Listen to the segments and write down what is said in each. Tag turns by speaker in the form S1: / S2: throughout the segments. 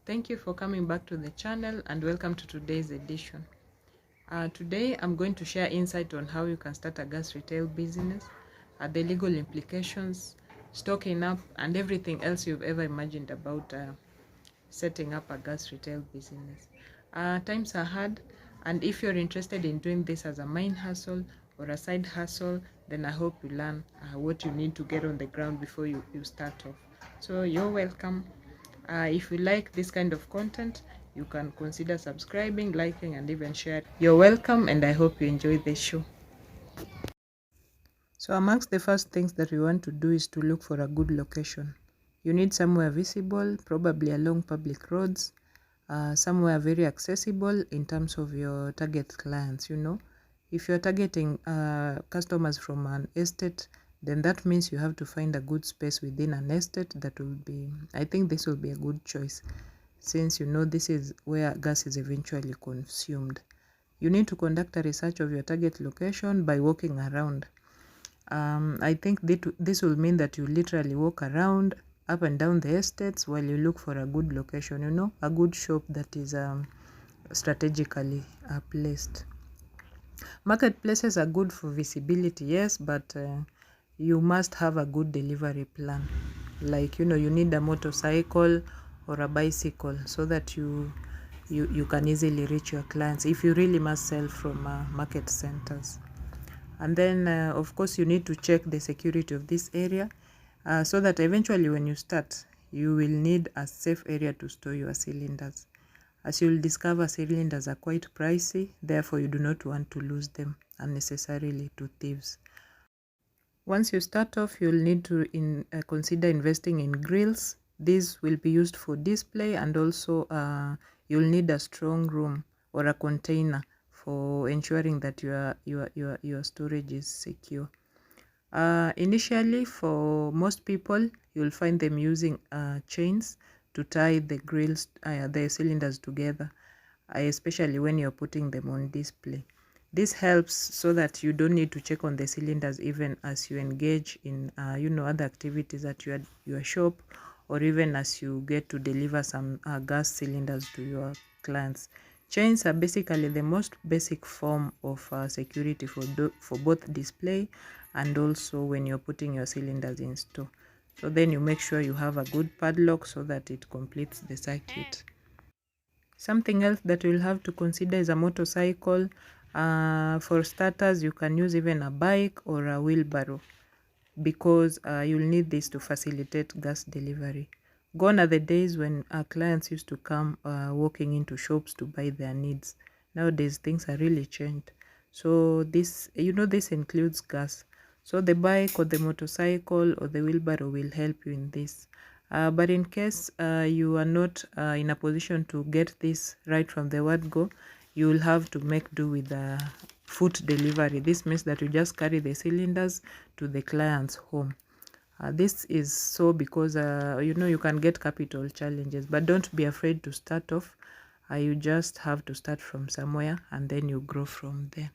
S1: Thank you for coming back to the channel and welcome to today's edition. Today I'm going to share insight on how you can start a gas retail business, the legal implications, stocking up, and everything else you've ever imagined about setting up a gas retail business. Times are hard, and if you're interested in doing this as a main hustle or a side hustle, then I hope you learn what you need to get on the ground before you start off. So you're welcome. If you like this kind of content, you can consider subscribing, liking, and even share. You're welcome, and I hope you enjoy the show. So amongst the first things that we want to do is to look for a good location. You need somewhere visible, probably along public roads, somewhere very accessible in terms of your target clients. If you're targeting customers from an estate, then that means you have to find a good space within an estate. I think this will be a good choice, since this is where gas is eventually consumed. You need to conduct a research of your target location by walking around. I think this will mean that you literally walk around up and down the estates while you look for a good location, a good shop that is strategically placed. Marketplaces are good for visibility, yes, but you must have a good delivery plan. Like, you need a motorcycle or a bicycle so that you can easily reach your clients if you really must sell from market centers. And then, of course, you need to check the security of this area so that eventually when you start, you will need a safe area to store your cylinders. As you'll discover, cylinders are quite pricey, therefore you do not want to lose them unnecessarily to thieves. Once you start off, you'll need to consider investing in grills. These will be used for display, and also you'll need a strong room or a container for ensuring that your storage is secure. Initially, for most people, you'll find them using chains to tie the cylinders together, especially when you're putting them on display. This helps so that you don't need to check on the cylinders even as you engage in other activities at your shop, or even as you get to deliver some gas cylinders to your clients. Chains are basically the most basic form of security for both display and also when you're putting your cylinders in store. So then you make sure you have a good padlock so that it completes the circuit. Something else that you'll have to consider is a motorcycle. For starters, you can use even a bike or a wheelbarrow, because you'll need this to facilitate gas delivery. Gone are the days when our clients used to come walking into shops to buy their needs. Nowadays, things are really changed. So this includes gas. So the bike or the motorcycle or the wheelbarrow will help you in this. But in case you are not in a position to get this right from the word go, you will have to make do with foot delivery. This means that you just carry the cylinders to the client's home. This is so because you can get capital challenges, but don't be afraid to start off. You just have to start from somewhere and then you grow from there.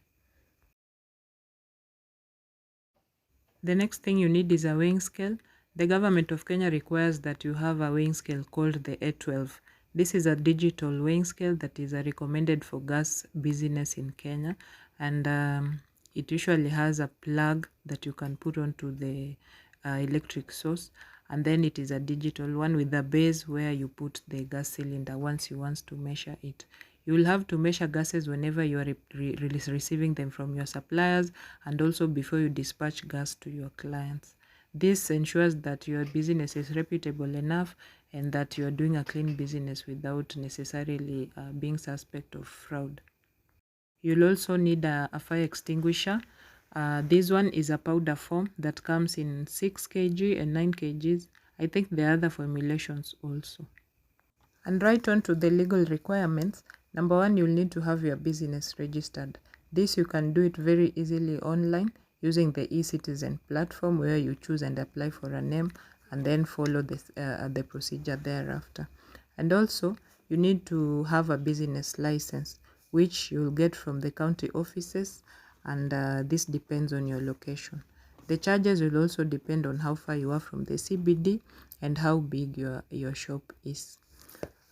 S1: The next thing you need is a weighing scale. The government of Kenya requires that you have a weighing scale called the A12. This is a digital weighing scale that is recommended for gas business in Kenya, and it usually has a plug that you can put onto the electric source, and then it is a digital one with a base where you put the gas cylinder once you want to measure it. You will have to measure gases whenever you are receiving them from your suppliers, and also before you dispatch gas to your clients. This ensures that your business is reputable enough and that you are doing a clean business without necessarily being suspect of fraud. You'll also need a fire extinguisher. This one is a powder form that comes in 6 kg and 9 kgs. I think there are other formulations also. And right on to the legal requirements. Number one, you'll need to have your business registered. This you can do it very easily online using the eCitizen platform, where you choose and apply for a name and then follow the procedure thereafter. And also, you need to have a business license, which you'll get from the county offices, and this depends on your location. The charges will also depend on how far you are from the CBD and how big your shop is.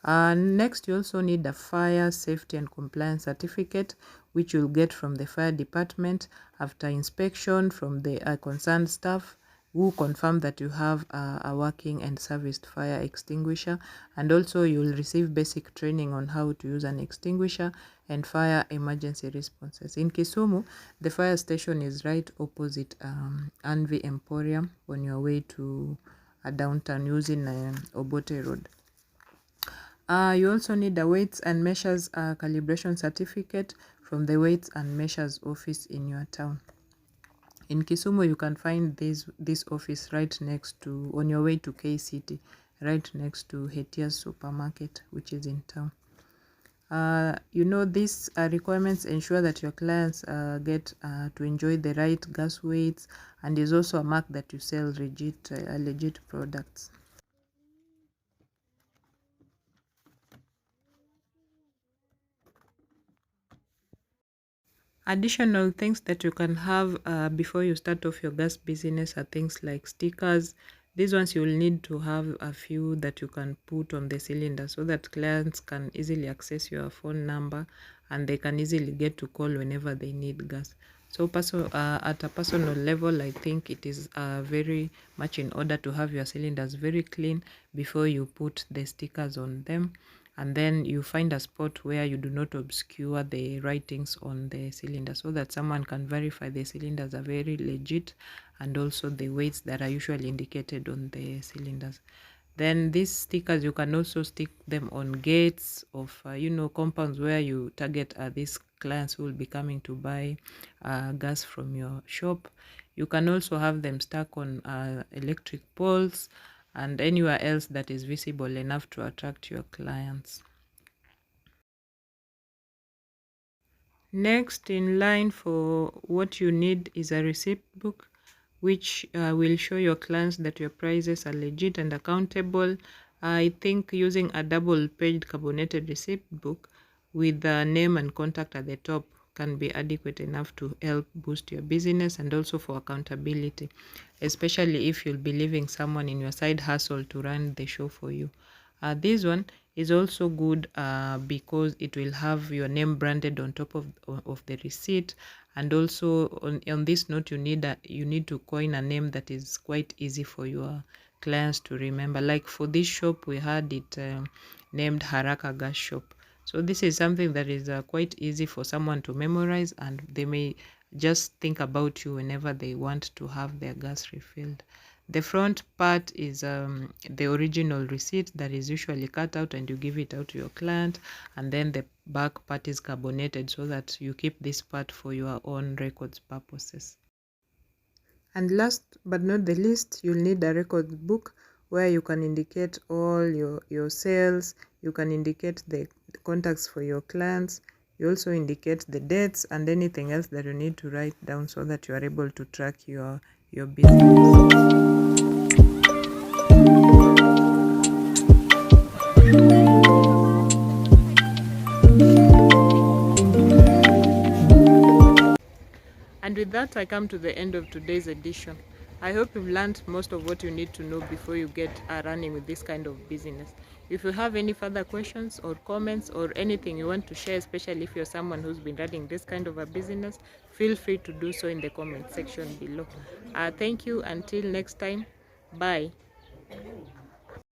S1: Next, you also need a fire safety and compliance certificate, which you'll get from the fire department after inspection from the concerned staff who confirm that you have a working and serviced fire extinguisher. And also you'll receive basic training on how to use an extinguisher and fire emergency responses. In Kisumu, the fire station is right opposite Anvi Emporium on your way to downtown using Obote Road. You also need a weights and measures calibration certificate from the weights and measures office in your town. In Kisumu, you can find this office right next to, on your way to KCT, right next to Hetia's supermarket, which is in town. These requirements ensure that your clients get to enjoy the right gas weights, and is also a mark that you sell legit products. Additional things that you can have before you start off your gas business are things like stickers. These ones you will need to have a few that you can put on the cylinder so that clients can easily access your phone number and they can easily get to call whenever they need gas. So at a personal level, I think it is very much in order to have your cylinders very clean before you put the stickers on them. And then you find a spot where you do not obscure the writings on the cylinder so that someone can verify the cylinders are very legit, and also the weights that are usually indicated on the cylinders. Then these stickers, you can also stick them on gates of compounds where you target these clients who will be coming to buy gas from your shop. You can also have them stuck on electric poles and anywhere else that is visible enough to attract your clients. Next in line for what you need is a receipt book, which will show your clients that your prices are legit and accountable. I think using a double-paged carbonated receipt book with the name and contact at the top can be adequate enough to help boost your business and also for accountability, especially if you'll be leaving someone in your side hustle to run the show for you. This one is also good because it will have your name branded on top of the receipt, and also on this note you need to coin a name that is quite easy for your clients to remember. Like for this shop, we had it named Haraka Gas Shop. So this is something that is quite easy for someone to memorize, and they may just think about you whenever they want to have their gas refilled. The front part is the original receipt that is usually cut out and you give it out to your client, and then the back part is carbonated so that you keep this part for your own records purposes. And last but not the least, you'll need a record book where you can indicate all your sales, you can indicate the contacts for your clients, you also indicate the dates and anything else that you need to write down so that you are able to track your business. And with that, I come to the end of today's edition. I hope you've learned most of what you need to know before you get running with this kind of business. If you have any further questions or comments or anything you want to share, especially if you're someone who's been running this kind of a business, feel free to do so in the comment section below. Thank you. Until next time. Bye.